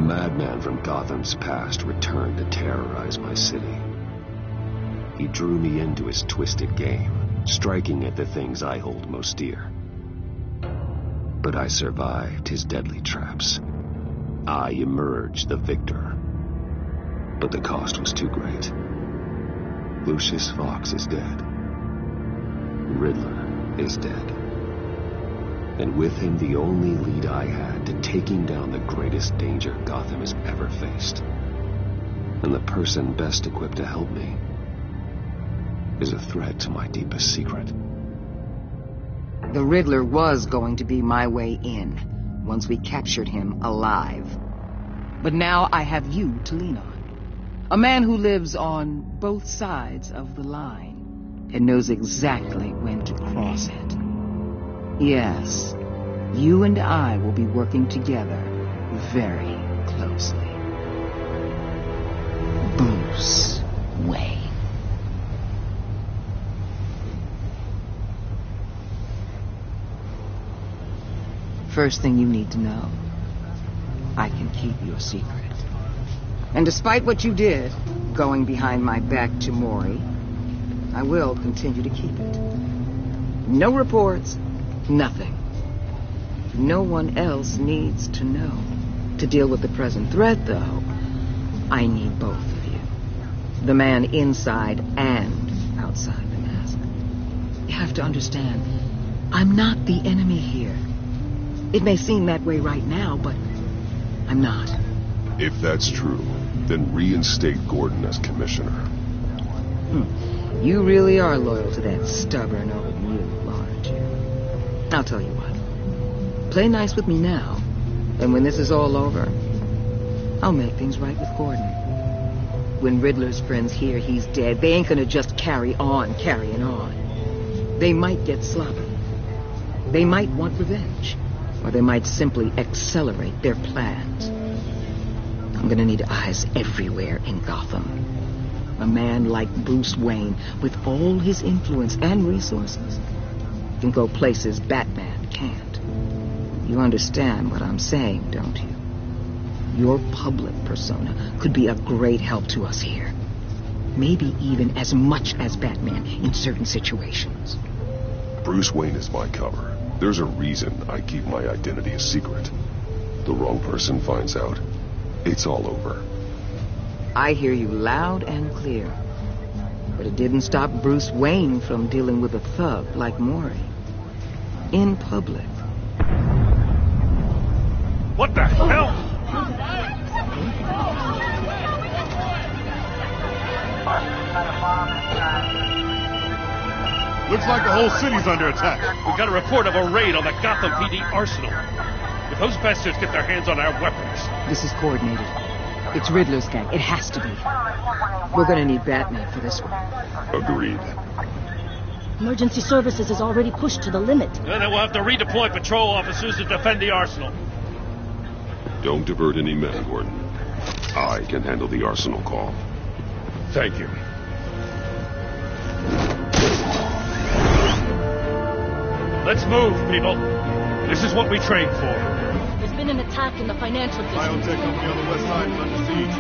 madman from Gotham's past returned to terrorize my city. He drew me into his twisted game, striking at the things I hold most dear. But I survived his deadly traps. I emerged the victor. But the cost was too great. Lucius Fox is dead. Riddler is dead. And with him the only lead I had to taking down the greatest danger Gotham has ever faced. And the person best equipped to help me is a threat to my deepest secret. The Riddler was going to be my way in, once we captured him alive. But now I have you to lean on. A man who lives on both sides of the line and knows exactly when to cross it. Yes, you and I will be working together very closely. Bruce Wayne. First thing you need to know, I can keep your secret. And despite what you did, going behind my back to Maury, I will continue to keep it. No reports, nothing. No one else needs to know. To deal with the present threat, though, I need both of you. The man inside and outside the mask. You have to understand, I'm not the enemy here. It may seem that way right now, but I'm not. If that's true, then reinstate Gordon as commissioner. You really are loyal to that stubborn old mule, aren't you? I'll tell you what. Play nice with me now, and when this is all over, I'll make things right with Gordon. When Riddler's friends hear he's dead, they ain't gonna just carry on carrying on. They might get sloppy. They might want revenge. Or they might simply accelerate their plans. I'm gonna need eyes everywhere in Gotham. A man like Bruce Wayne, with all his influence and resources, can go places Batman can't. You understand what I'm saying, don't you? Your public persona could be a great help to us here. Maybe even as much as Batman in certain situations. Bruce Wayne is my cover. There's a reason I keep my identity a secret. The wrong person finds out, it's all over. I hear you loud and clear. But it didn't stop Bruce Wayne from dealing with a thug like Maury. In public. What the hell? Looks like the whole city's under attack. We got a report of a raid on the Gotham PD arsenal. If those bastards get their hands on our weapons... This is coordinated. It's Riddler's gang. It has to be. We're gonna need Batman for this one. Agreed. Emergency services is already pushed to the limit. And then we'll have to redeploy patrol officers to defend the arsenal. Don't divert any men, Gordon. I can handle the arsenal call. Thank you. Let's move, people. This is what we trained for. There's been an attack in the financial district. Biotech company on the west side is under siege.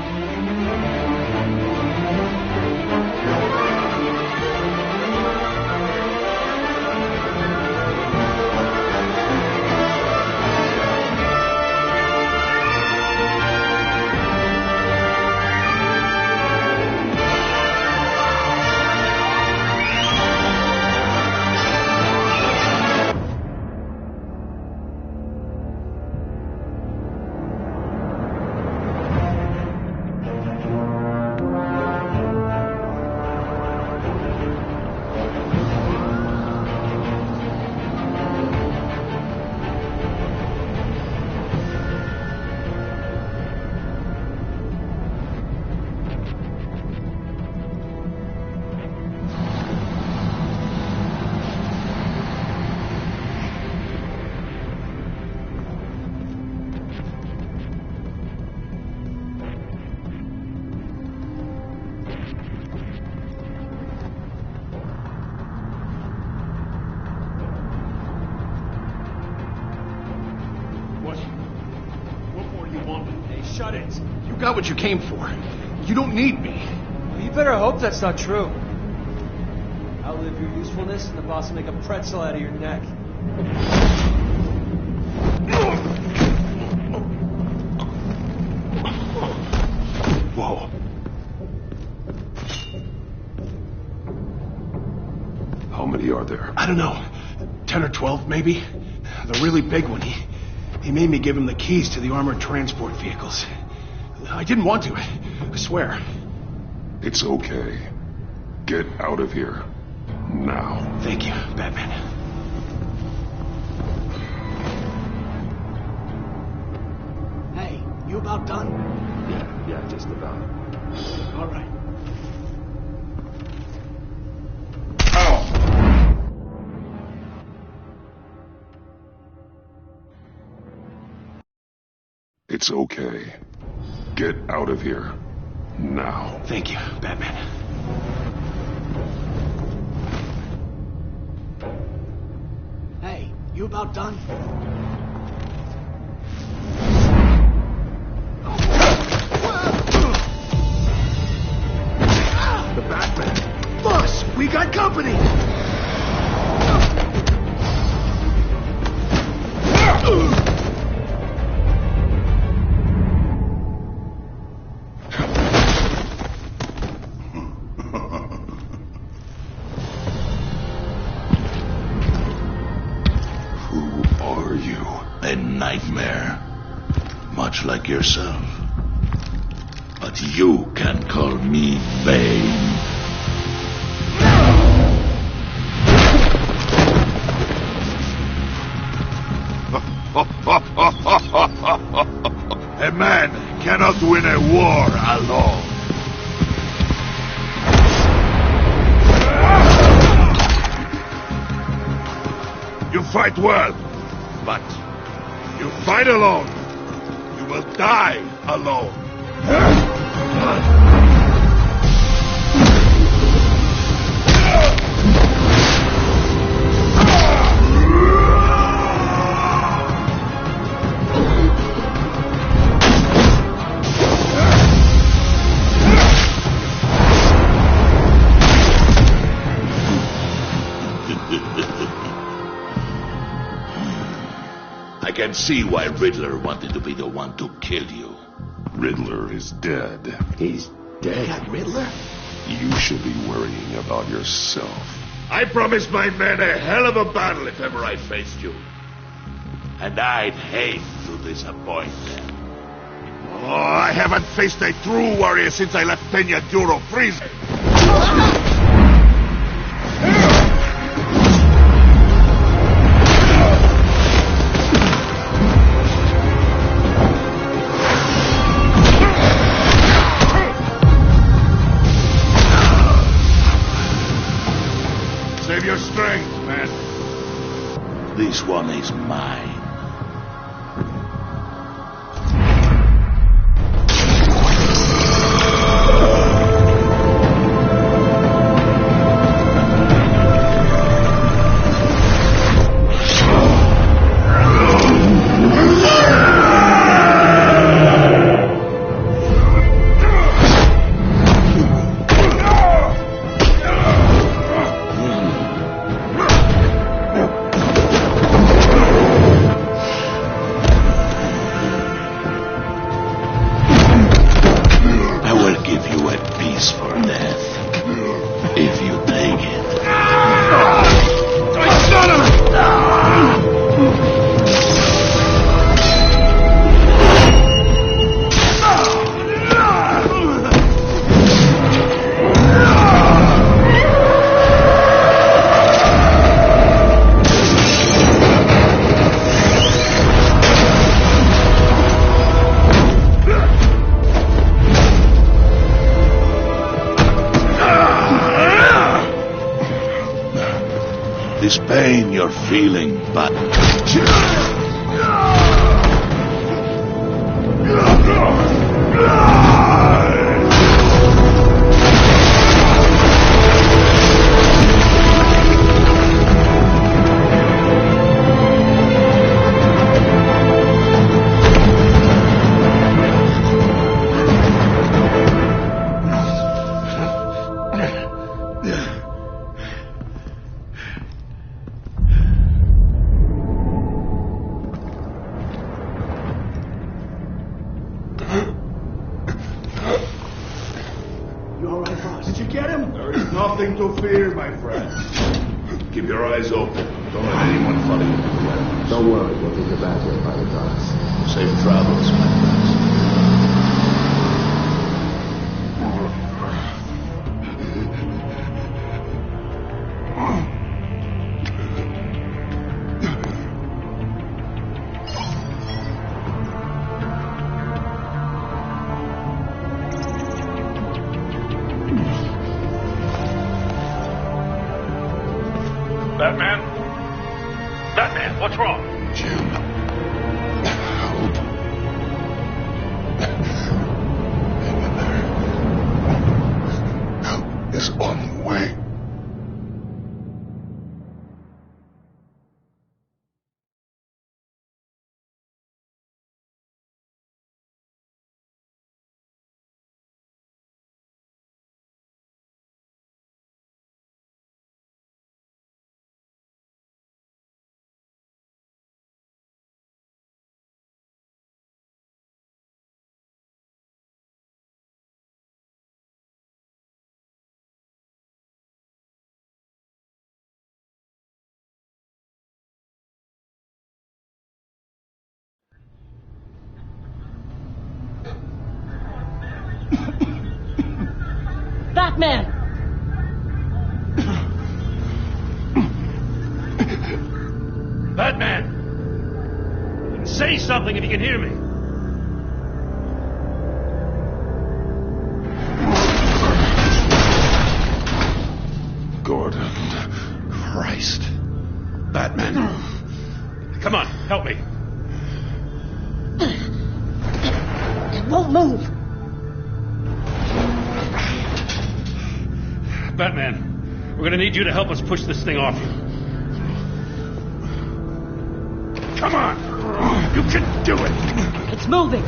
shut-ins. You got what you came for. You don't need me. Well, you better hope that's not true. Outlive your usefulness, and the boss will make a pretzel out of your neck. Whoa. How many are there? I don't know. 10 or 12, maybe? The really big one, he made me give him the keys to the armored transport vehicles. I didn't want to, I swear. It's okay. Get out of here. Now. Thank you, Batman. Hey, you about done? Yeah, just about. All right. It's okay. Get out of here. Now. Thank you, Batman. Hey, you about done? The Batman! Boss, we got company! A nightmare, much like yourself. But you can call me Bane. A man cannot win a war alone. You fight well, but you fight alone, you will die alone. I can see why Riddler wanted to be the one to kill you. Riddler is dead. He's dead. Got Riddler? You should be worrying about yourself. I promised my men a hell of a battle if ever I faced you. And I'd hate to disappoint them. Oh, I haven't faced a true warrior since I left Peña Duro prison. Save your strength, man. This one is mine. This pain you're feeling, but... nothing to fear, my friend. Keep your eyes open. Don't let anyone follow you to the warehouse. Don't worry, we'll take you back there by the docks. Safe travels, my friends. Batman? Batman, what's wrong? Jim. Help. Hang in there. Help is on the way. Batman! Batman! Say something if you can hear me. Gordon. Christ. Batman. Come on, help me. It won't move. Batman, we're gonna need you to help us push this thing off you. Come on! You can do it! It's moving.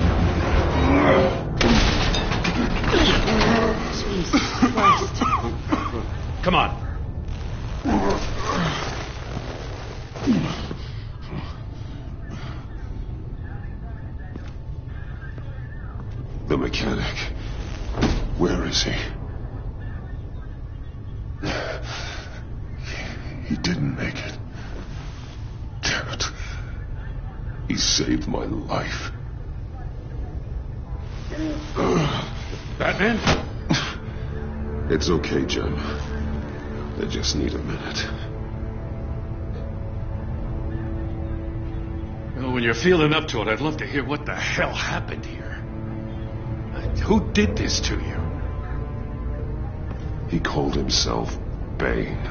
Jesus Christ. Come on. The mechanic. Where is he? He didn't make it. Damn it. He saved my life. Batman? It's okay, Jim. I just need a minute. Well, when you're feeling up to it, I'd love to hear what the hell happened here. Who did this to you? He called himself Bane.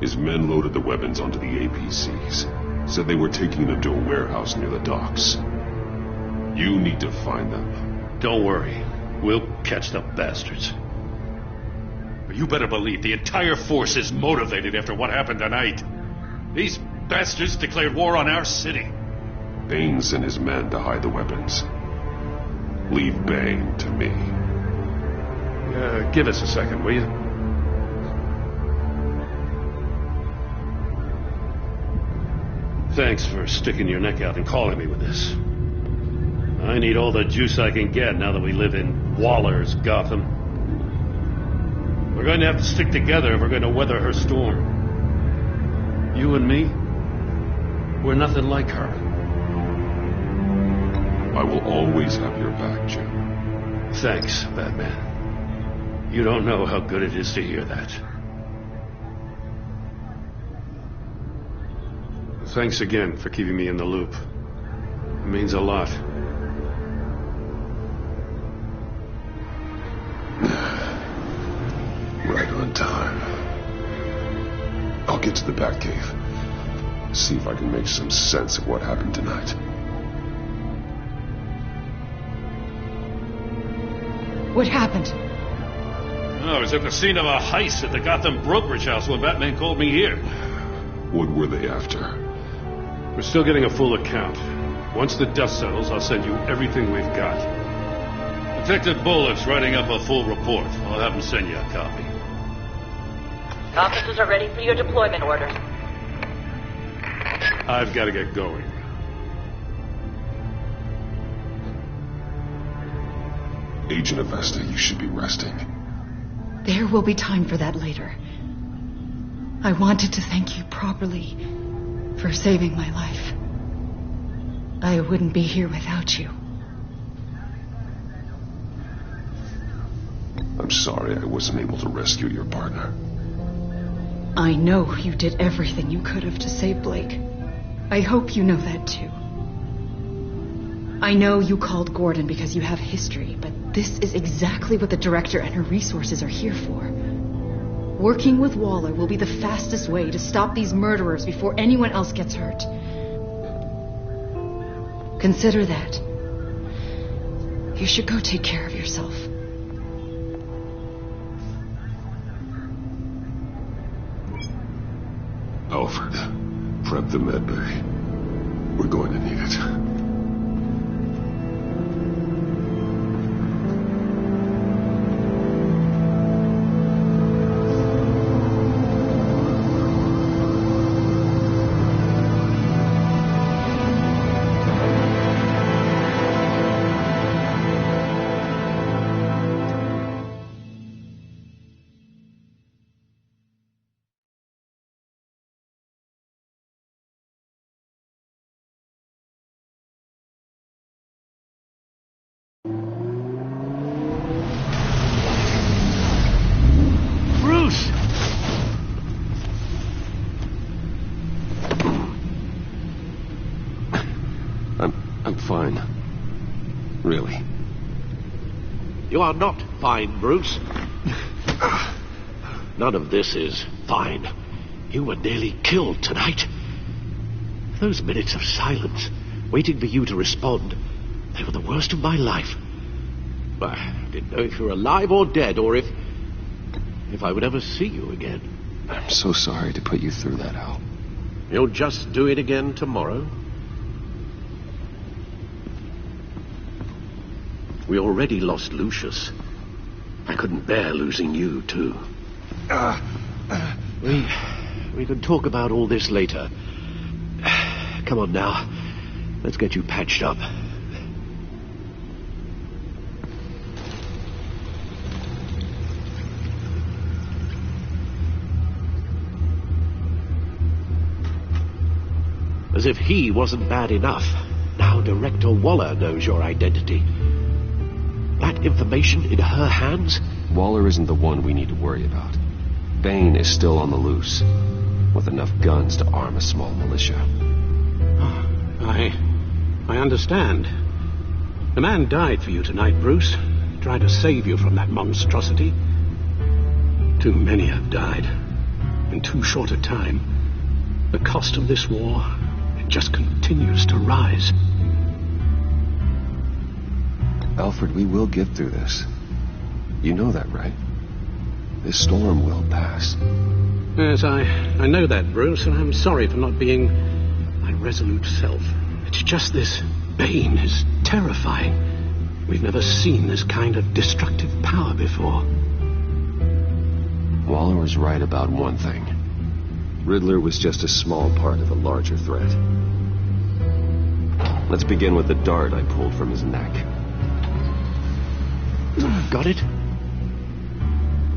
His men loaded the weapons onto the APCs. Said they were taking them to a warehouse near the docks. You need to find them. Don't worry. We'll catch the bastards. But you better believe the entire force is motivated after what happened tonight. These bastards declared war on our city. Bane sent his men to hide the weapons. Leave Bane to me. Give us a second, will you? Thanks for sticking your neck out and calling me with this. I need all the juice I can get now that we live in Waller's Gotham. We're going to have to stick together if we're going to weather her storm. You and me, we're nothing like her. I will always have your back, Jim. Thanks, Batman. You don't know how good it is to hear that. Thanks again for keeping me in the loop. It means a lot. Right on time. I'll get to the Batcave. See if I can make some sense of what happened tonight. What happened? I was at the scene of a heist at the Gotham brokerage house when Batman called me here. What were they after? We're still getting a full account. Once the dust settles, I'll send you everything we've got. Detective Bullock's writing up a full report. I'll have him send you a copy. Officers are ready for your deployment orders. I've got to get going. Agent Avesta, you should be resting. There will be time for that later. I wanted to thank you properly for saving my life. I wouldn't be here without you. I'm sorry I wasn't able to rescue your partner. I know you did everything you could have to save Blake. I hope you know that too. I know you called Gordon because you have history, but this is exactly what the director and her resources are here for. Working with Waller will be the fastest way to stop these murderers before anyone else gets hurt. Consider that. You should go take care of yourself. Alfred, prep the med bay. We're going to need it. I'm fine. Really. You are not fine, Bruce. None of this is fine. You were nearly killed tonight. Those minutes of silence, waiting for you to respond, they were the worst of my life. I didn't know if you were alive or dead, or if I would ever see you again. I'm so sorry to put you through that, Al. You'll just do it again tomorrow? We already lost Lucius. I couldn't bear losing you, too. We can talk about all this later. Come on now. Let's get you patched up. As if he wasn't bad enough, now Director Waller knows your identity. That information in her hands? Waller isn't the one we need to worry about. Bane is still on the loose, with enough guns to arm a small militia. I understand. The man died for you tonight, Bruce. Tried to save you from that monstrosity. Too many have died. In too short a time. The cost of this war, it just continues to rise. Alfred, we will get through this. You know that, right? This storm will pass. Yes, I know that, Bruce, and I'm sorry for not being my resolute self. It's just this Bane is terrifying. We've never seen this kind of destructive power before. Waller was right about one thing. Riddler was just a small part of a larger threat. Let's begin with the dart I pulled from his neck. Got it?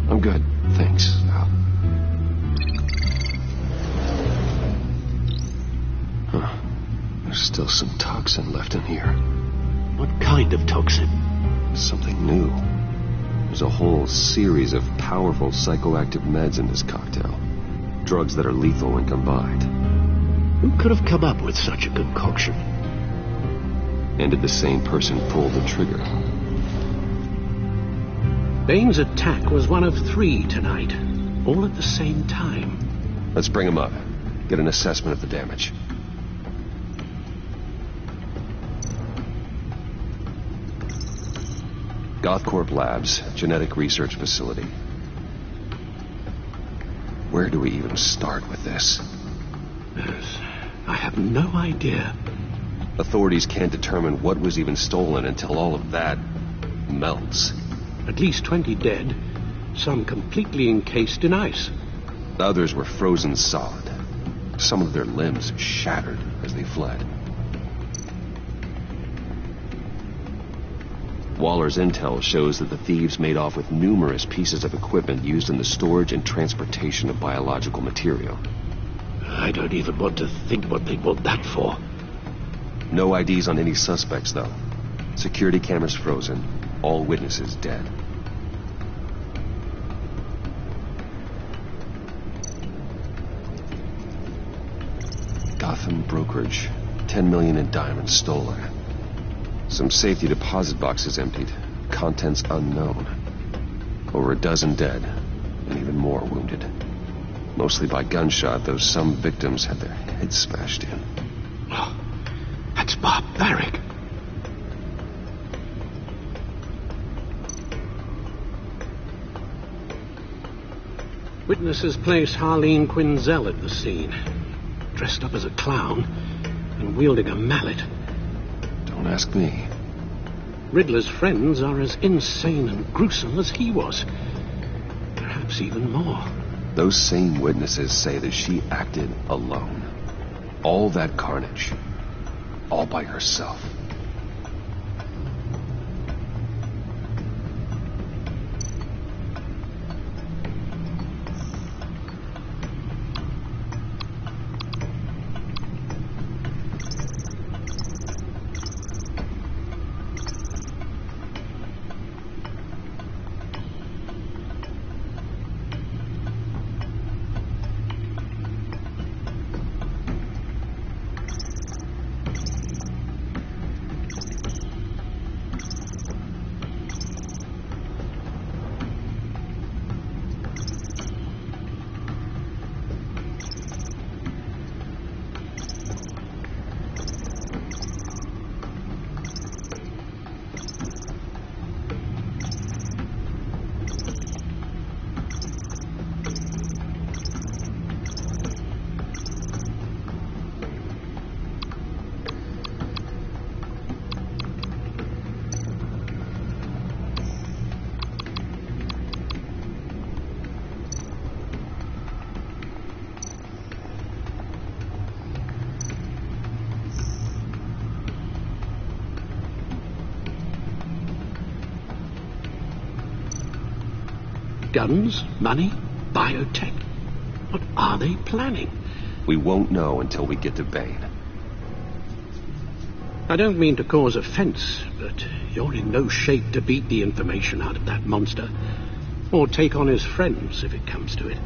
I'm good, thanks, Al. Huh. There's still some toxin left in here. What kind of toxin? Something new. There's a whole series of powerful psychoactive meds in this cocktail. Drugs that are lethal when combined. Who could have come up with such a concoction? And did the same person pull the trigger? Bane's attack was one of 3 tonight, all at the same time. Let's bring him up. Get an assessment of the damage. Gothcorp Labs, genetic research facility. Where do we even start with this? Yes, I have no idea. Authorities can't determine what was even stolen until all of that melts. At least 20 dead, some completely encased in ice. Others were frozen solid. Some of their limbs shattered as they fled. Waller's intel shows that the thieves made off with numerous pieces of equipment used in the storage and transportation of biological material. I don't even want to think what they'd want that for. No IDs on any suspects, though. Security cameras frozen. All witnesses dead. Gotham brokerage. 10 million in diamonds stolen. Some safety deposit boxes emptied. Contents unknown. Over a dozen dead, and even more wounded. Mostly by gunshot, though some victims had their heads smashed in. Oh, that's barbaric. Witnesses place Harley Quinn at the scene, dressed up as a clown and wielding a mallet. Don't ask me. Riddler's friends are as insane and gruesome as he was. Perhaps even more. Those same witnesses say that she acted alone. All that carnage. All by herself. Guns, money, biotech. What are they planning? We won't know until we get to Bane. I don't mean to cause offense, but you're in no shape to beat the information out of that monster, or take on his friends if it comes to it.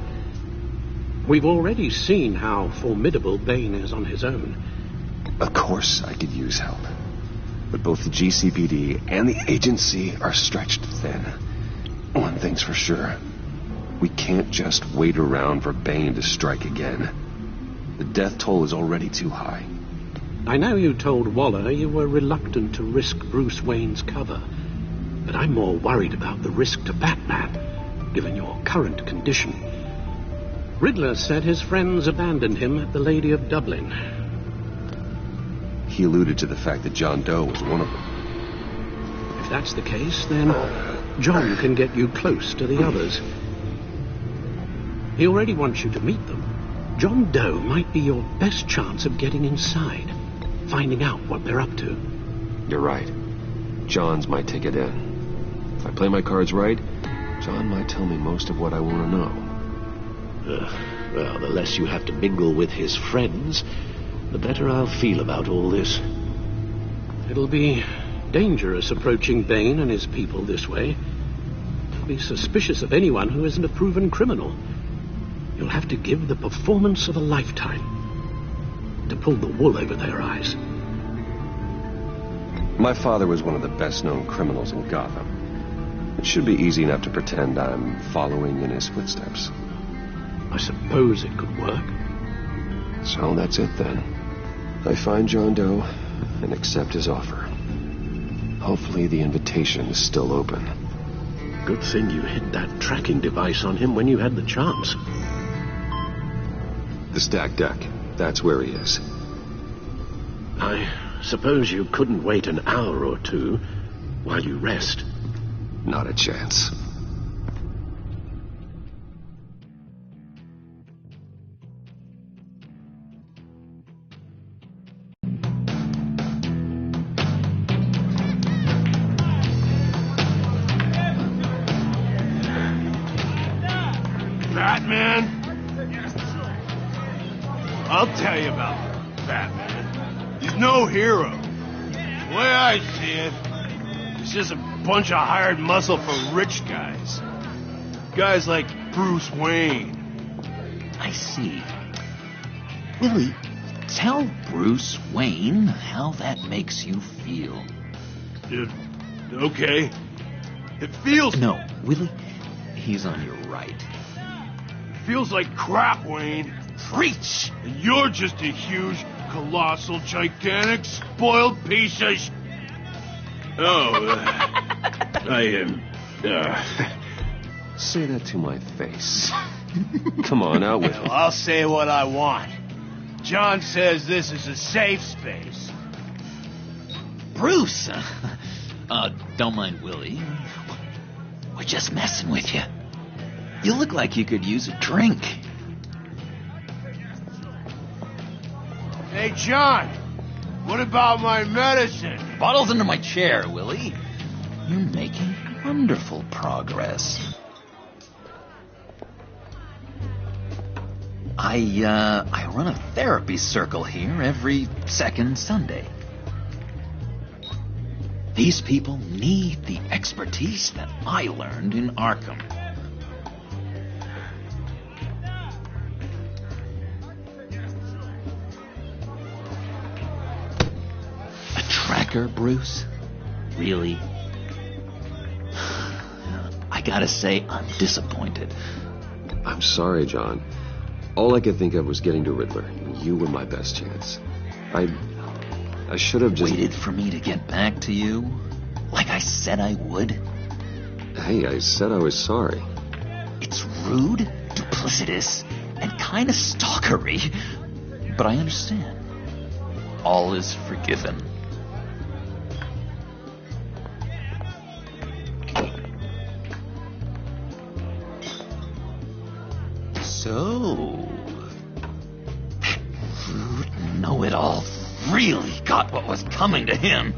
We've already seen how formidable Bane is on his own. Of course I could use help. But both the GCPD and the agency are stretched thin. One thing's for sure. We can't just wait around for Bane to strike again. The death toll is already too high. I know you told Waller you were reluctant to risk Bruce Wayne's cover, but I'm more worried about the risk to Batman, given your current condition. Riddler said his friends abandoned him at the Lady of Dublin. He alluded to the fact that John Doe was one of them. If that's the case, then John can get you close to the others. He already wants you to meet them. John Doe might be your best chance of getting inside, finding out what they're up to. You're right. John's my ticket in. If I play my cards right, John might tell me most of what I want to know. Well, the less you have to mingle with his friends, the better I'll feel about all this. It'll be dangerous approaching Bane and his people this way. They'll be suspicious of anyone who isn't a proven criminal. You'll have to give the performance of a lifetime to pull the wool over their eyes. My father was one of the best-known criminals in Gotham. It should be easy enough to pretend I'm following in his footsteps. I suppose it could work. So that's it then. I find John Doe and accept his offer. Hopefully the invitation is still open. Good thing you hid that tracking device on him when you had the chance. The stacked deck. That's where he is. I suppose you couldn't wait an hour or two while you rest? Not a chance. I'll tell you about Batman. He's no hero. The way I see it, he's just a bunch of hired muscle for rich guys. Guys like Bruce Wayne. I see. Willie, tell Bruce Wayne how that makes you feel. Okay. It feels... No, Willie, he's on your right. Feels like crap, Wayne. Preach! And you're just a huge, colossal, gigantic, spoiled piece of Say that to my face. Come on, out with it. I'll say what I want. John says this is a safe space. Bruce! Don't mind Willie. We're just messing with you. You look like you could use a drink. Hey, John, what about my medicine? Bottle's under my chair, Willie. You're making wonderful progress. I run a therapy circle here every second Sunday. These people need the expertise that I learned in Arkham. A tracker, Bruce? Really? I gotta say, I'm disappointed. I'm sorry, John. All I could think of was getting to Riddler. You were my best chance. I should have just... Waited for me to get back to you? Like I said I would? Hey, I said I was sorry. It's rude, duplicitous, and kind of stalkery. But I understand. All is forgiven. So... that rude know-it-all really got what was coming to him.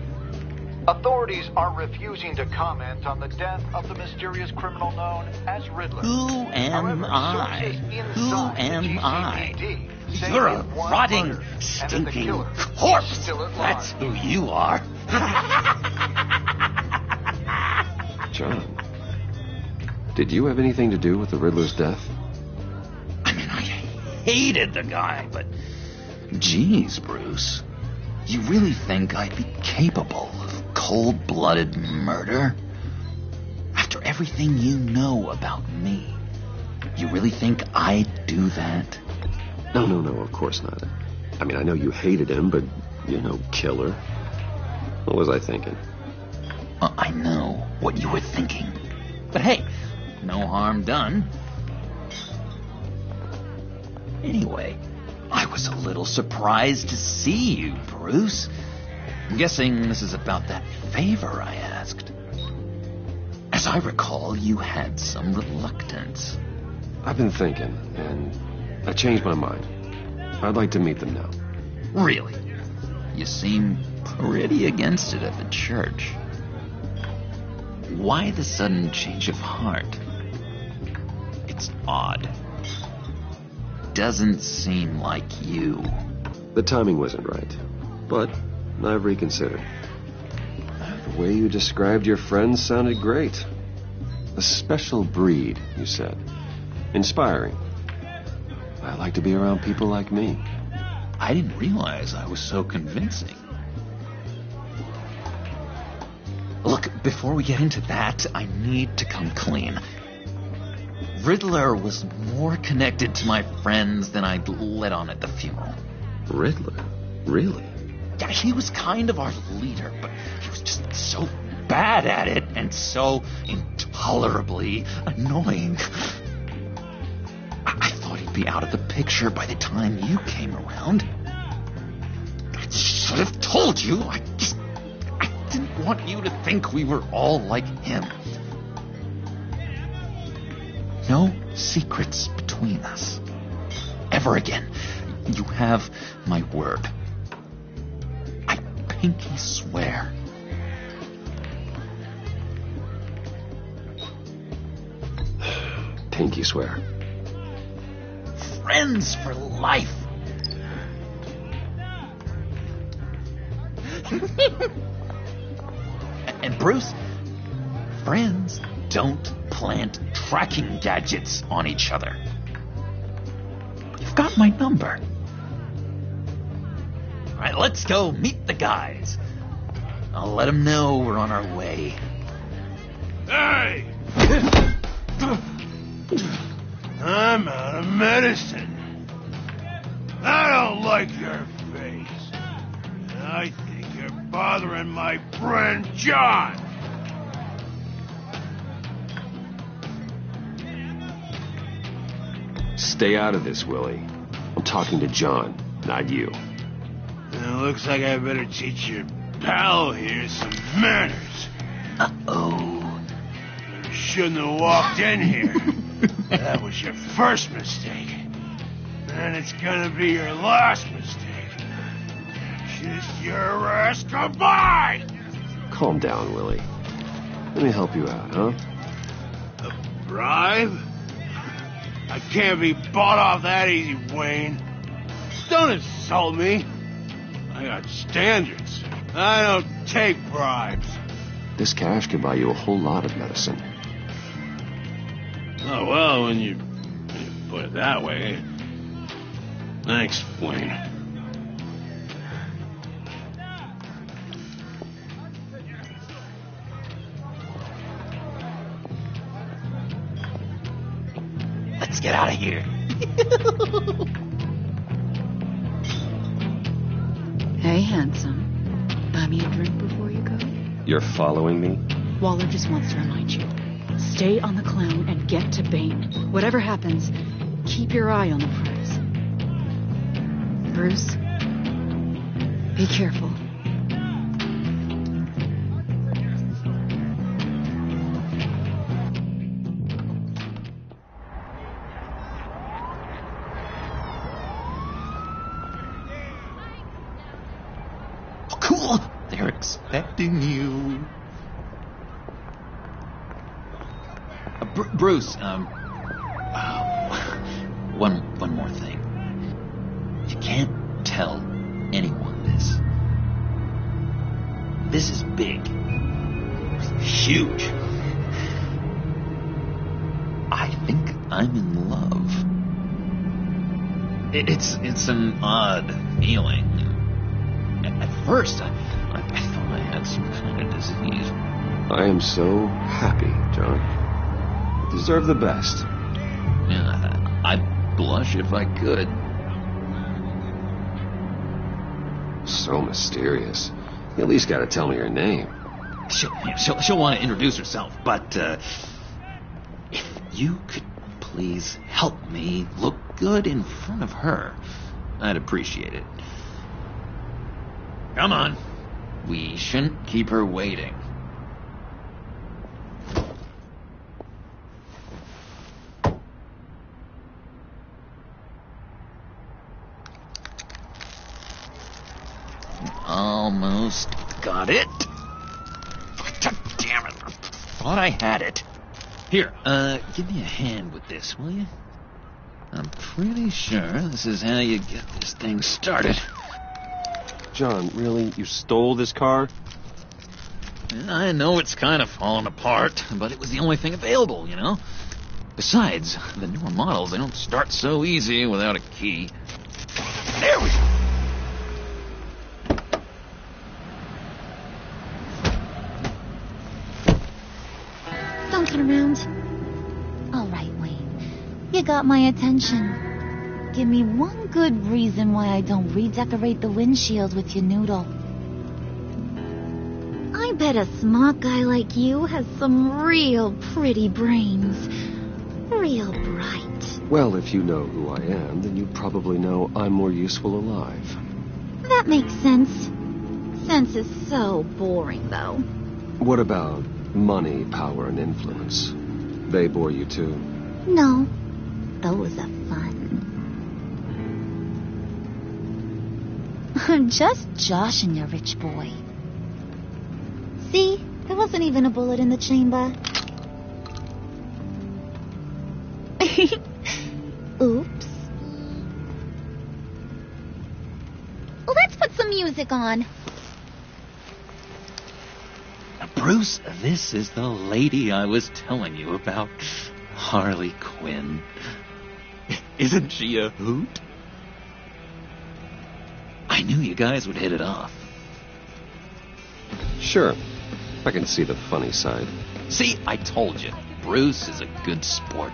Authorities are refusing to comment on the death of the mysterious criminal known as Riddler. Who am I? Who am I? You're a rotting, stinking corpse. That's who you are. John, did you have anything to do with the Riddler's death? I mean, I hated the guy, but... Geez, Bruce. You really think I'd be capable of cold-blooded murder? After everything you know about me, you really think I'd do that? No, of course not. I mean, I know you hated him, but, killer. What was I thinking? I know what you were thinking. But hey, no harm done. Anyway, I was a little surprised to see you, Bruce. I'm guessing this is about that favor I asked. As I recall, you had some reluctance. I've been thinking, and I changed my mind. I'd like to meet them now. Really? You seem pretty against it at the church. Why the sudden change of heart? It's odd. Doesn't seem like you. The timing wasn't right, but I've reconsidered. The way you described your friends sounded great. A special breed, you said. Inspiring. I like to be around people like me. I didn't realize I was so convincing. Look, before we get into that, I need to come clean. Riddler was more connected to my friends than I'd let on at the funeral. Riddler? Really? Yeah, he was kind of our leader, but he was just so bad at it and so intolerably annoying. I thought he'd be out of the picture by the time you came around. I should have told you. I didn't want you to think we were all like him. No secrets between us. Ever again. You have my word. I pinky swear. Pinky swear. friends for life. And Bruce, friends don't plant tracking gadgets on each other. You've got my number. All right, let's go meet the guys. I'll let them know we're on our way. Hey! I'm out of medicine. I don't like your face. And I think you're bothering my friend John. Stay out of this, Willie. I'm talking to John, not you. It looks like I better teach your pal here some manners. Uh-oh. You shouldn't have walked in here. That was your first mistake. And it's gonna be your last mistake. Kiss your ass goodbye! Calm down, Willie. Let me help you out, huh? A bribe? I can't be bought off that easy, Wayne. Don't insult me. I got standards. I don't take bribes. This cash could buy you a whole lot of medicine. Oh, well, when you put it that way. Thanks, Wayne. Let's get out of here. Hey, handsome. Buy me a drink before you go? You're following me? Waller just wants to remind you. Stay on the clown and get to Bane. Whatever happens, keep your eye on the prize. Bruce, be careful. Cool. They're expecting you. Bruce, one more thing. You can't tell anyone this. This is big. Huge. I think I'm in love. It's an odd feeling. At first, I thought I had some kind of disease. I am so happy, John. You deserve the best. Yeah, I'd blush if I could. So mysterious. You at least gotta tell me your name. She'll want to introduce herself, but if you could please help me look good in front of her, I'd appreciate it. Come on. We shouldn't keep her waiting. Almost got it. Damn it. Thought I had it. Here, give me a hand with this, will you? I'm pretty sure this is how you get this thing started. John, really? You stole this car? I know it's kind of falling apart, but it was the only thing available, you know? Besides, the newer models, they don't start so easy without a key. There we go. Don't turn around. All right, Wayne. You got my attention. Give me one good reason why I don't redecorate the windshield with your noodle. I bet a smart guy like you has some real pretty brains. Real bright. Well, if you know who I am, then you probably know I'm more useful alive. That makes sense. Sense is so boring, though. What about money, power, and influence? They bore you too? No. Those are fun. I'm just joshing you, rich boy. See? There wasn't even a bullet in the chamber. Oops. music on. Bruce, this is the lady I was telling you about. Harley Quinn. Isn't she a hoot? I knew you guys would hit it off. Sure. I can see the funny side. See, I told you. Bruce is a good sport.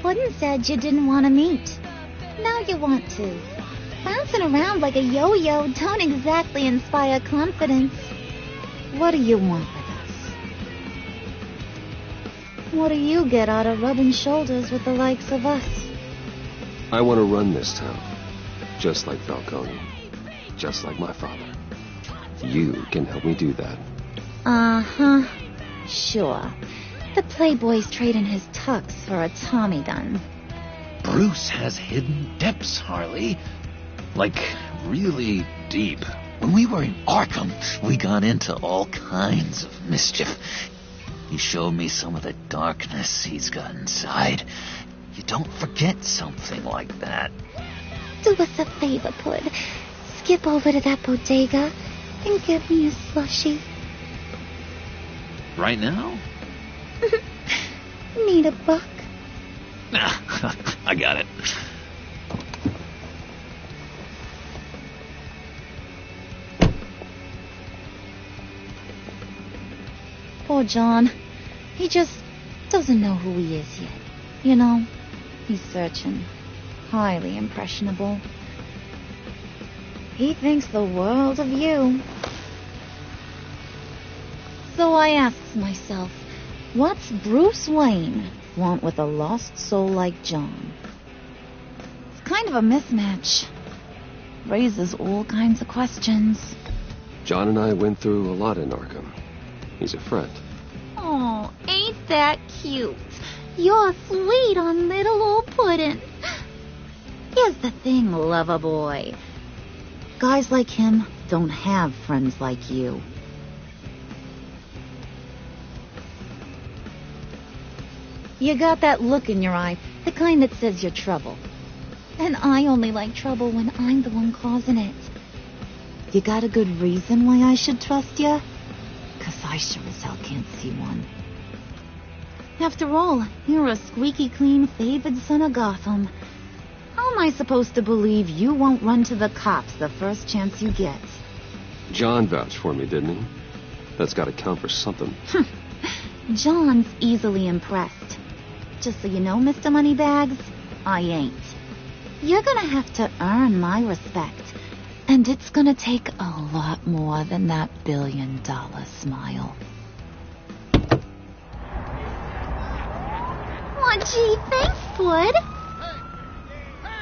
Puddin' said you didn't want to meet. Now you want to. Bouncing around like a yo-yo don't exactly inspire confidence. What do you want with us? What do you get out of rubbing shoulders with the likes of us? I want to run this town. Just like Falcone. Just like my father. You can help me do that. Uh-huh. Sure. The playboy's trading his tux for a Tommy gun. Bruce has hidden depths, Harley. Like, really deep. When we were in Arkham, we got into all kinds of mischief. He showed me some of the darkness he's got inside. You don't forget something like that. Do us a favor, Pud. Skip over to that bodega and give me a slushie. Right now? Need a buck? Nah, I got it. Poor John. He just doesn't know who he is yet. You know, he's searching. Highly impressionable. He thinks the world of you. So I asks myself, what's Bruce Wayne want with a lost soul like John? It's kind of a mismatch. Raises all kinds of questions. John and I went through a lot in Arkham. He's a friend. Oh, ain't that cute? You're sweet on little old Puddin'. Here's the thing, lover boy. Guys like him don't have friends like you. You got that look in your eye, the kind that says you're trouble. And I only like trouble when I'm the one causing it. You got a good reason why I should trust you? 'Cause I sure as hell can't see one. After all, you're a squeaky clean favored son of Gotham. How am I supposed to believe you won't run to the cops the first chance you get? John vouched for me, didn't he? That's got to count for something. John's easily impressed. Just so you know, Mr. Moneybags, I ain't. You're gonna have to earn my respect. And it's gonna take a lot more than that $1 billion smile. Aw, gee, thanks, Pud.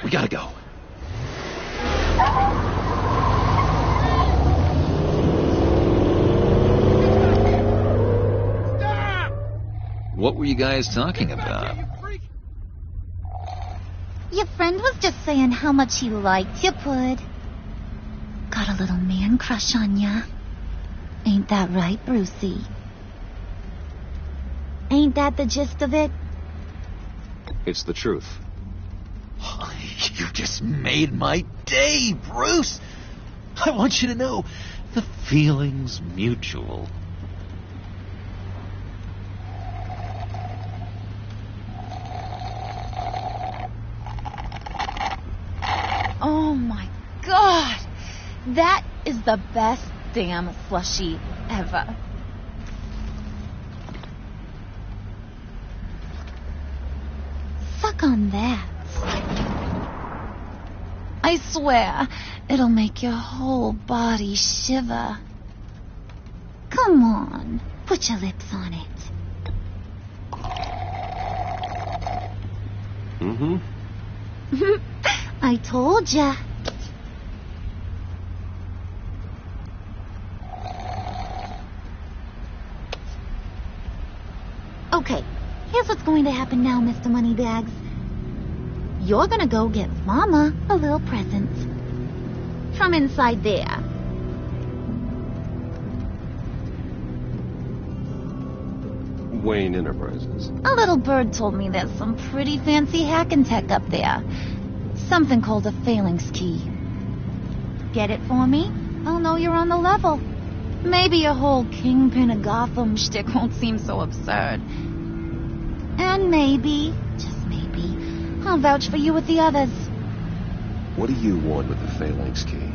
We gotta go. What were you guys talking about? Your friend was just saying how much he liked you, Pud. Got a little man crush on ya. Ain't that right, Brucey? Ain't that the gist of it? It's the truth. You just made my day, Bruce. I want you to know the feeling's mutual. Oh my God! That is the best damn slushie ever. Suck on that. I swear, it'll make your whole body shiver. Come on, put your lips on it. Mm-hmm. I told ya. Okay, here's what's going to happen now, Mr. Moneybags. You're gonna go get Mama a little present. From inside there. Wayne Enterprises. A little bird told me there's some pretty fancy hacking tech up there. Something called a phalanx key. Get it for me? I'll know you're on the level. Maybe your whole Kingpin of Gotham shtick won't seem so absurd. And maybe, just maybe, I'll vouch for you with the others. What do you want with the Phalanx key?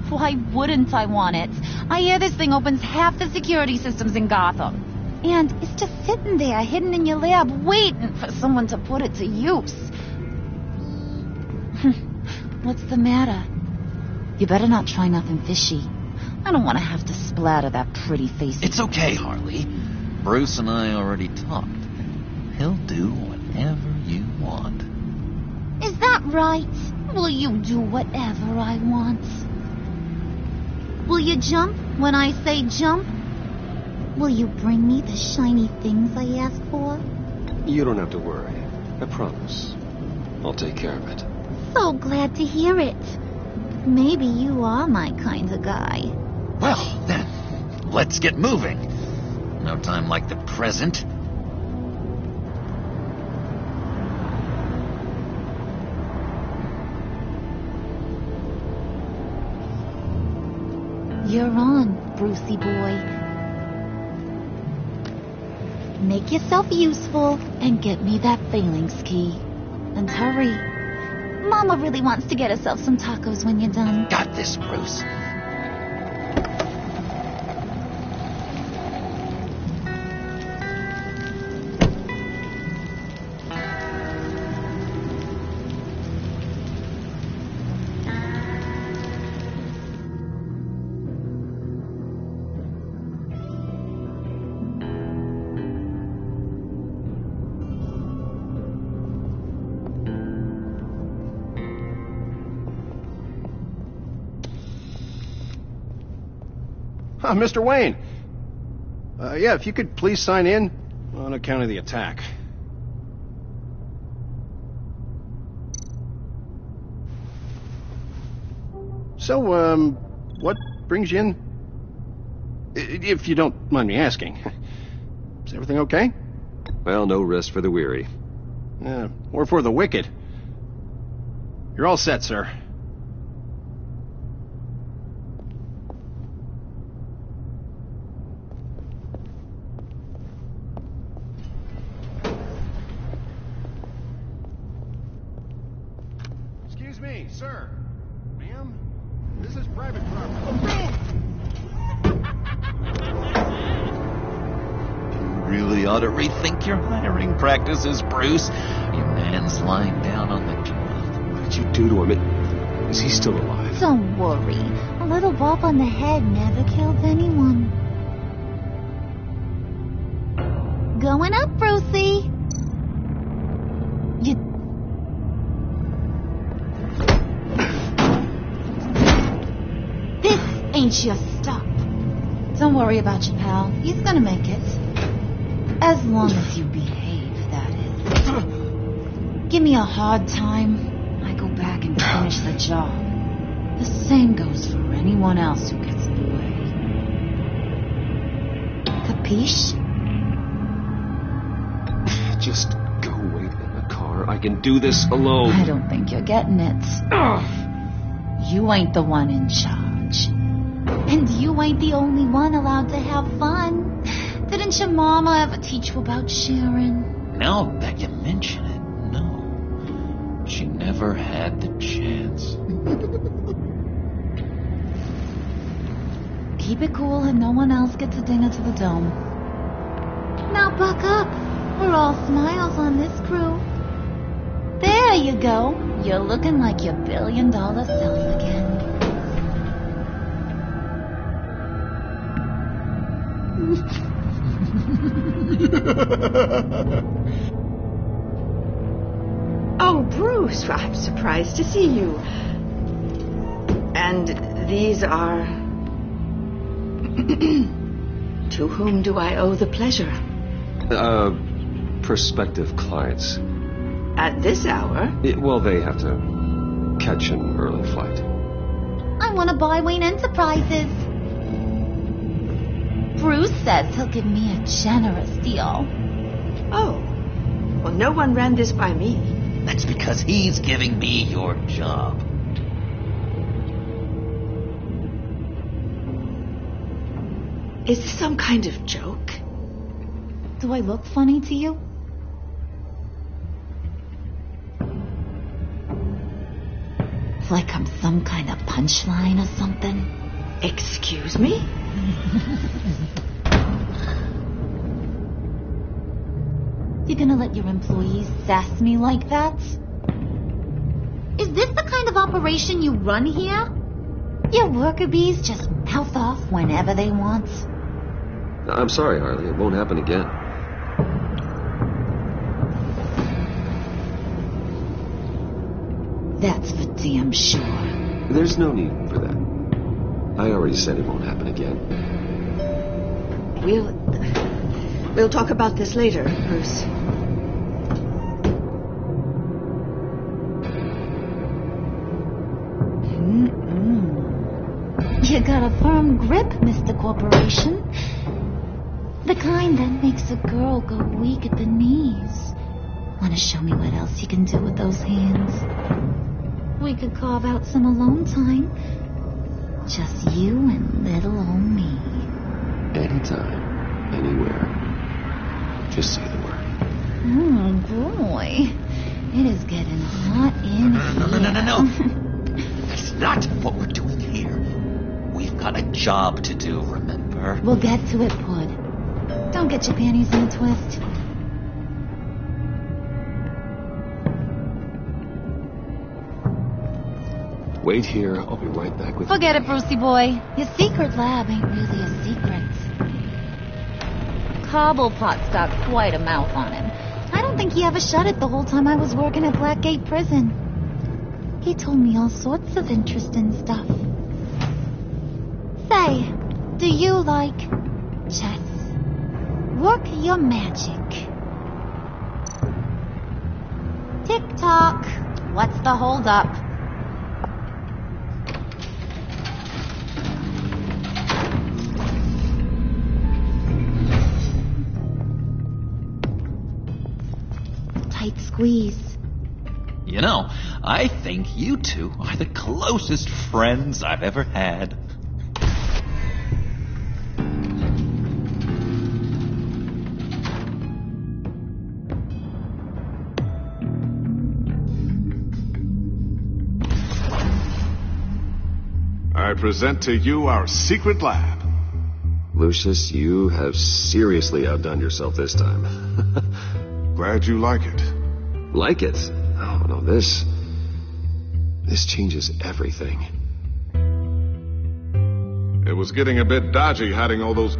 Why wouldn't I want it? I hear this thing opens half the security systems in Gotham. And it's just sitting there, hidden in your lab, waiting for someone to put it to use. What's the matter? You better not try nothing fishy. I don't want to have to splatter that pretty face. It's okay, Harley. Bruce and I already talked. He'll do whatever you want. Is that right? Will you do whatever I want? Will you jump when I say jump? Will you bring me the shiny things I ask for? You don't have to worry. I promise. I'll take care of it. So glad to hear it. Maybe you are my kind of guy. Well, then, let's get moving. No time like the present. You're on, Brucey boy. Make yourself useful and get me that Phalanx key. And hurry. Mama really wants to get herself some tacos when you're done. Got this, Bruce. Mr. Wayne. Yeah, if you could please sign in on account of the attack. So, what brings you in? If you don't mind me asking. Is everything okay? Well, no rest for the weary. Or for the wicked. You're all set, sir. Excuse me, sir. Ma'am? This is private property. You really ought to rethink your hiring practices, Bruce. Your man's lying down on the job. What did you do to him? Is he still alive? Don't worry. A little bump on the head never kills anyone. Going up, Brucey. This ain't your stop. Don't worry about your pal. He's gonna make it. As long as you behave, that is. Give me a hard time, I go back and finish the job. The same goes for anyone else who gets in the way. Capiche? Just go wait in the car. I can do this alone. I don't think you're getting it. You ain't the one in charge. And you ain't the only one allowed to have fun. Didn't your mama ever teach you about sharing? Now that you mention it, no. She never had the chance. Keep it cool and no one else gets a dinger to the dome. Now buck up. We're all smiles on this crew. There you go. You're looking like your billion-dollar self again. Oh, Bruce, I'm surprised to see you. And these are... To whom do I owe the pleasure? Prospective clients. At this hour? Well, they have to catch an early flight. I want to buy Wayne Enterprises. Bruce says he'll give me a generous deal. Oh. Well, no one ran this by me. That's because he's giving me your job. Is this some kind of joke? Do I look funny to you? Like I'm some kind of punchline or something? Excuse me? You gonna let your employees sass me like that? Is this the kind of operation you run here? Your worker bees just mouth off whenever they want. I'm sorry, Harley. It won't happen again. That's for damn sure. There's no need for that. I already said it won't happen again. We'll talk about this later, Bruce. You got a firm grip, Mr. Corporation. The kind that makes a girl go weak at the knees. Want to show me what else you can do with those hands? We could carve out some alone time. Just you and little old me. Anytime, anywhere. Just say the word. Oh, boy. It is getting hot in here. No. That's not what we're doing here. We've got a job to do, remember? We'll get to it, Pud. Don't get your panties in a twist. Wait here. I'll be right back with you. Forget it, Brucey boy. Your secret lab ain't really a secret. Cobblepot's got quite a mouth on him. I don't think he ever shut it the whole time I was working at Blackgate Prison. He told me all sorts of interesting stuff. Say, do you like chess? Work your magic. Tick-tock. What's the holdup? Tight squeeze. You know, I think you two are the closest friends I've ever had. I present to you our secret lab. Lucius, you have seriously outdone yourself this time. Glad you like it. Like it? Oh, no, this changes everything. It was getting a bit dodgy hiding all those...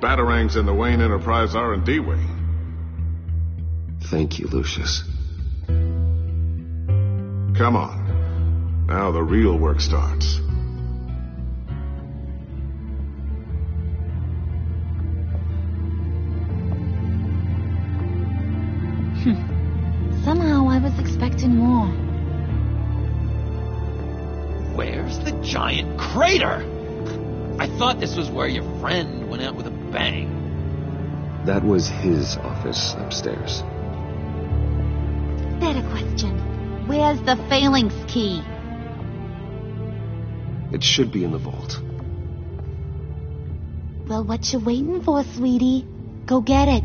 Batarangs in the Wayne Enterprise R&D wing. Thank you, Lucius. Come on. Now the real work starts. Somehow I was expecting more. Where's the giant crater? I thought this was where your friend went out with a bang. That was his office upstairs. Better question. Where's the phalanx key? It should be in the vault. Well, what you waiting for, sweetie? Go get it.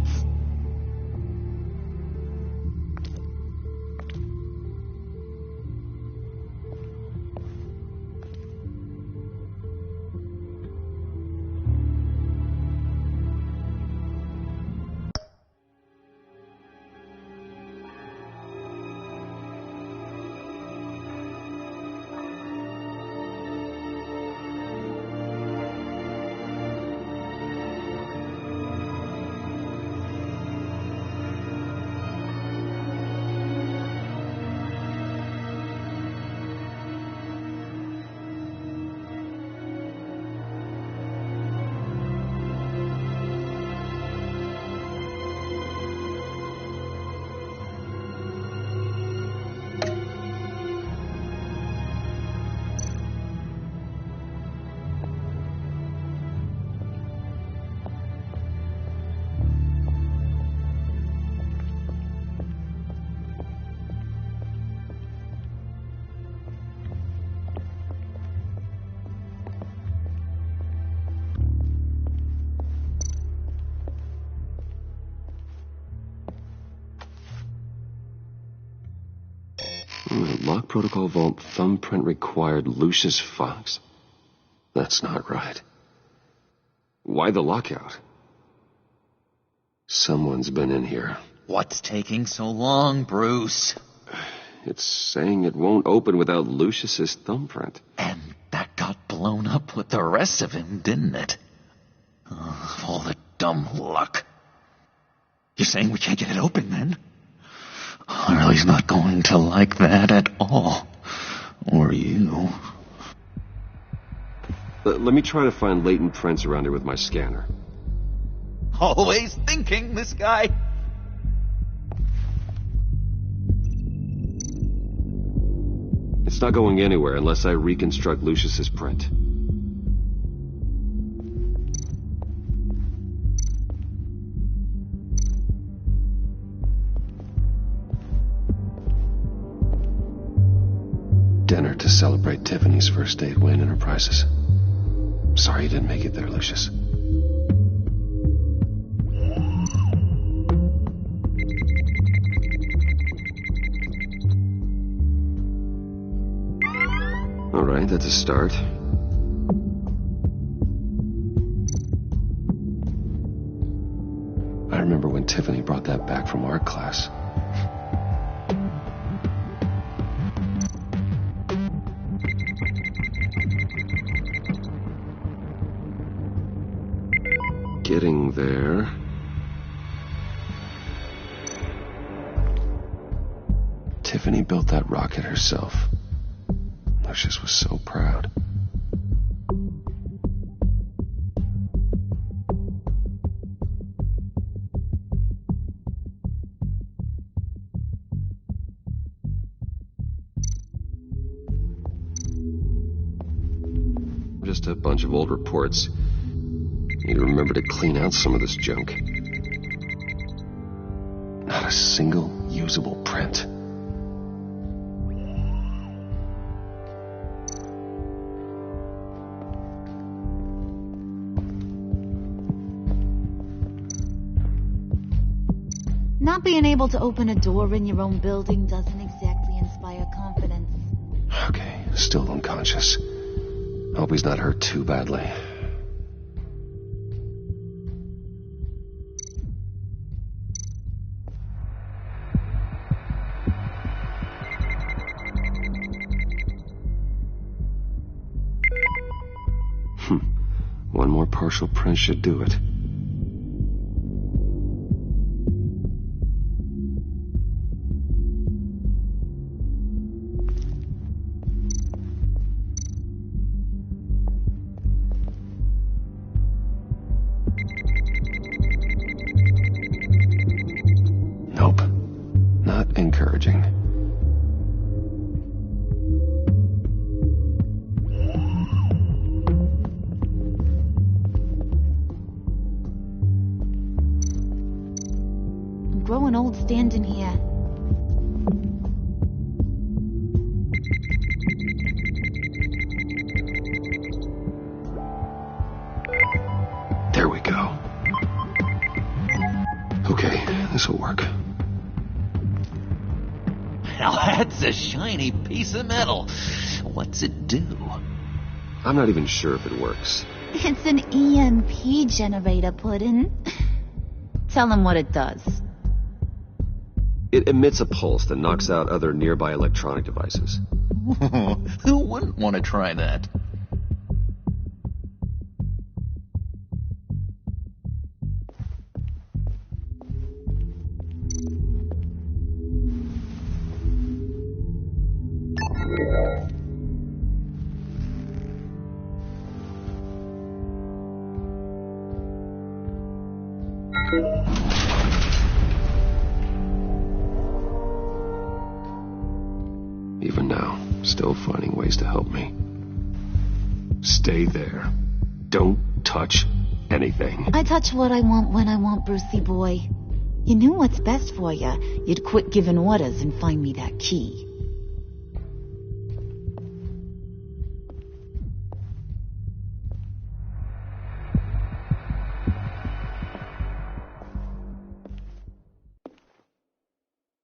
Protocol Vault thumbprint required Lucius Fox? That's not right. Why the lockout? Someone's been in here. What's taking so long, Bruce? It's saying it won't open without Lucius's thumbprint. And that got blown up with the rest of him, didn't it? All the dumb luck. You're saying we can't get it open, then? Harley's not going to like that at all. Or you. Let me try to find latent prints around here with my scanner. Always thinking, this guy. It's not going anywhere unless I reconstruct Lucius's print. Dinner to celebrate Tiffany's first date win Enterprises. Sorry you didn't make it there, Lucius. All right, that's a start. I remember when Tiffany brought that back from art class. Getting there. Tiffany built that rocket herself. Lucius was so proud. Just a bunch of old reports. Need to remember to clean out some of this junk. Not a single usable print. Not being able to open a door in your own building doesn't exactly inspire confidence. Okay, still unconscious. Hope he's not hurt too badly. One more partial print should do it. Nope. Not encouraging. Growing old standing here. There we go. Okay, this'll work. Now that's a shiny piece of metal. What's it do? I'm not even sure if it works. It's an EMP generator, Puddin'. Tell him what it does. It emits a pulse that knocks out other nearby electronic devices. Who wouldn't want to try that? Even now, still finding ways to help me. Stay there. Don't touch anything. I touch what I want when I want, Brucey boy. You knew what's best for you. You'd quit giving orders and find me that key.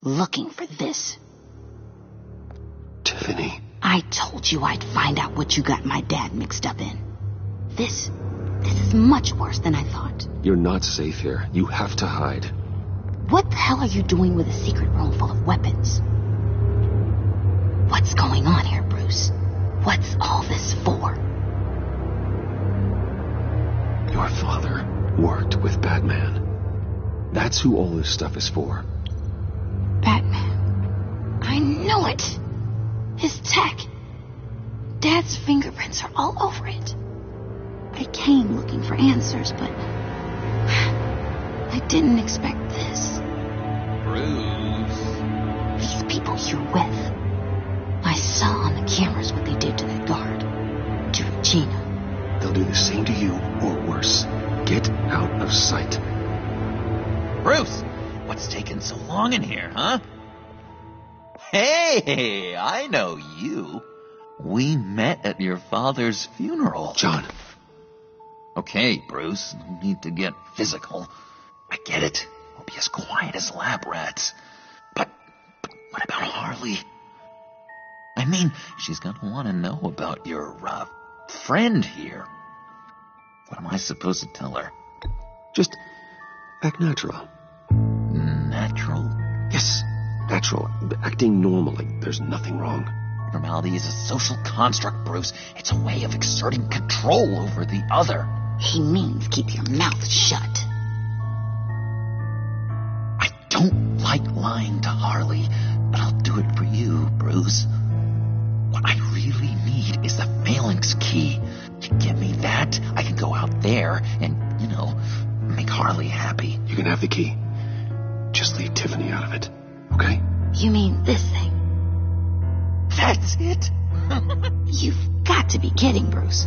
Looking for this. Tiffany. I told you I'd find out what you got my dad mixed up in. This is much worse than I thought. You're not safe here. You have to hide. What the hell are you doing with a secret room full of weapons? What's going on here, Bruce? What's all this for? Your father worked with Batman. That's who all this stuff is for. Batman. I knew it. His tech. Dad's fingerprints are all over it. I came looking for answers, but I didn't expect this. Bruce. These people you're with. I saw on the cameras what they did to that guard. To Regina. They'll do the same to you, or worse. Get out of sight. Bruce, what's taking so long in here, huh? Hey, I know you. We met at your father's funeral. John. Okay, Bruce, no need to get physical. I get it. We'll be as quiet as lab rats. But what about Harley? I mean, she's gonna want to know about your, friend here. What am I supposed to tell her? Just act natural. Natural? Yes, natural. Acting normal, like there's nothing wrong. Normality is a social construct, Bruce. It's a way of exerting control over the other. He means keep your mouth shut. I don't like lying to Harley, but I'll do it for you, Bruce. What I really need is the phalanx key. You give me that, I can go out there and, make Harley happy. You can have the key. Just leave Tiffany out of it, okay? You mean this thing? That's it? You've got to be kidding, Bruce.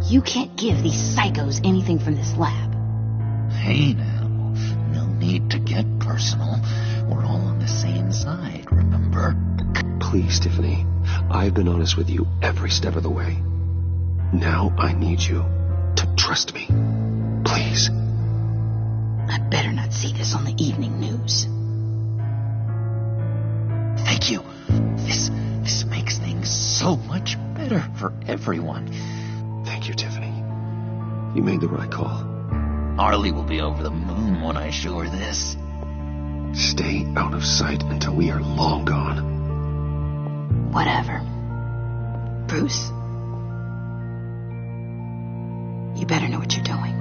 You can't give these psychos anything from this lab. Hey now, no need to get personal. We're all on the same side, remember? Please, Tiffany. I've been honest with you every step of the way. Now I need you to trust me. Please. I better not see this on the evening news. Thank you. This makes things so much better for everyone. Thank you, Tiffany. You made the right call. Harley will be over the moon when I show her this. Stay out of sight until we are long gone. Whatever. Bruce, you better know what you're doing.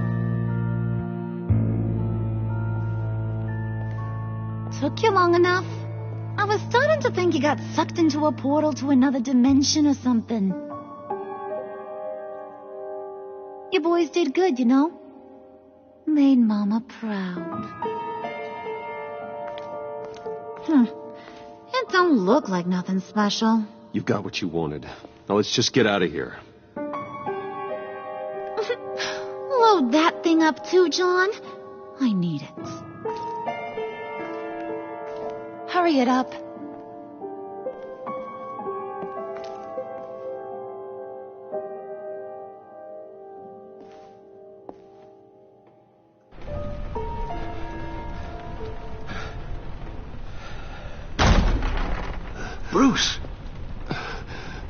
Took you long enough? I was starting to think you got sucked into a portal to another dimension or something. You boys did good, Made Mama proud. It don't look like nothing special. You got what you wanted. Now let's just get out of here. Load that thing up too, John. I need it. Hurry it up. Bruce!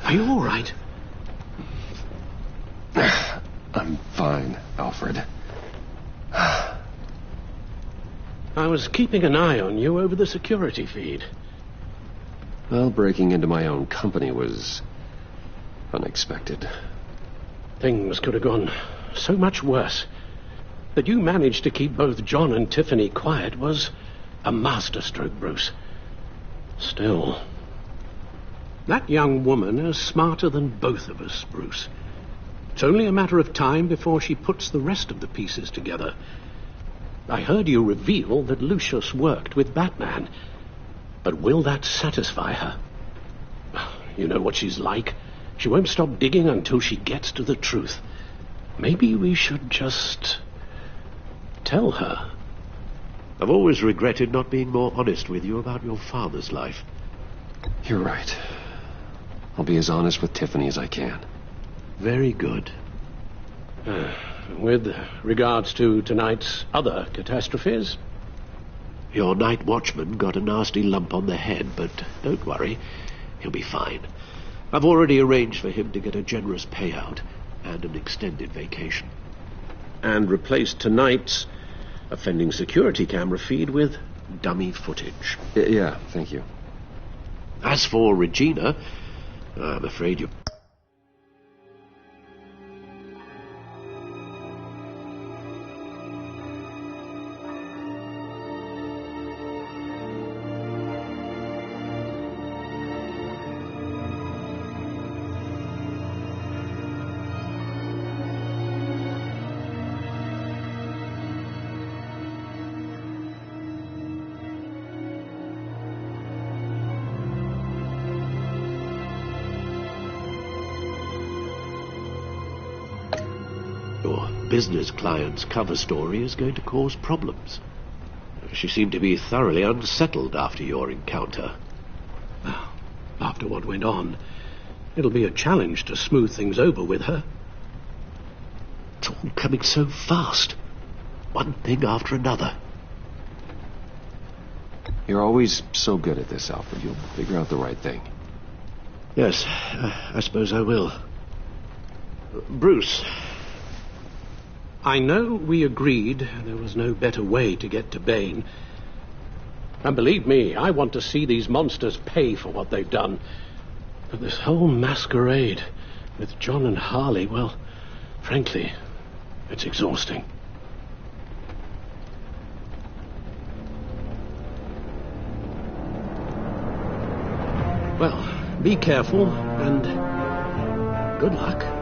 Are you all right? I'm fine, Alfred. I was keeping an eye on you over the security feed. Well, breaking into my own company was unexpected. Things could have gone so much worse. That you managed to keep both John and Tiffany quiet was a masterstroke, Bruce. Still, that young woman is smarter than both of us, Bruce. It's only a matter of time before she puts the rest of the pieces together. I heard you reveal that Lucius worked with Batman. But will that satisfy her? You know what she's like. She won't stop digging until she gets to the truth. Maybe we should just tell her. I've always regretted not being more honest with you about your father's life. You're right. I'll be as honest with Tiffany as I can. Very good. With regards to tonight's other catastrophes? Your night watchman got a nasty lump on the head, but don't worry, he'll be fine. I've already arranged for him to get a generous payout and an extended vacation. And replaced tonight's offending security camera feed with dummy footage. Yeah, thank you. As for Regina, I'm afraid you... Your business client's cover story is going to cause problems. She seemed to be thoroughly unsettled after your encounter. Well, after what went on, it'll be a challenge to smooth things over with her. It's all coming so fast. One thing after another. You're always so good at this, Alfred. You'll figure out the right thing. Yes, I suppose I will. Bruce, I know we agreed there was no better way to get to Bane. And believe me, I want to see these monsters pay for what they've done. But this whole masquerade with John and Harley, well, frankly, it's exhausting. Well, be careful and good luck.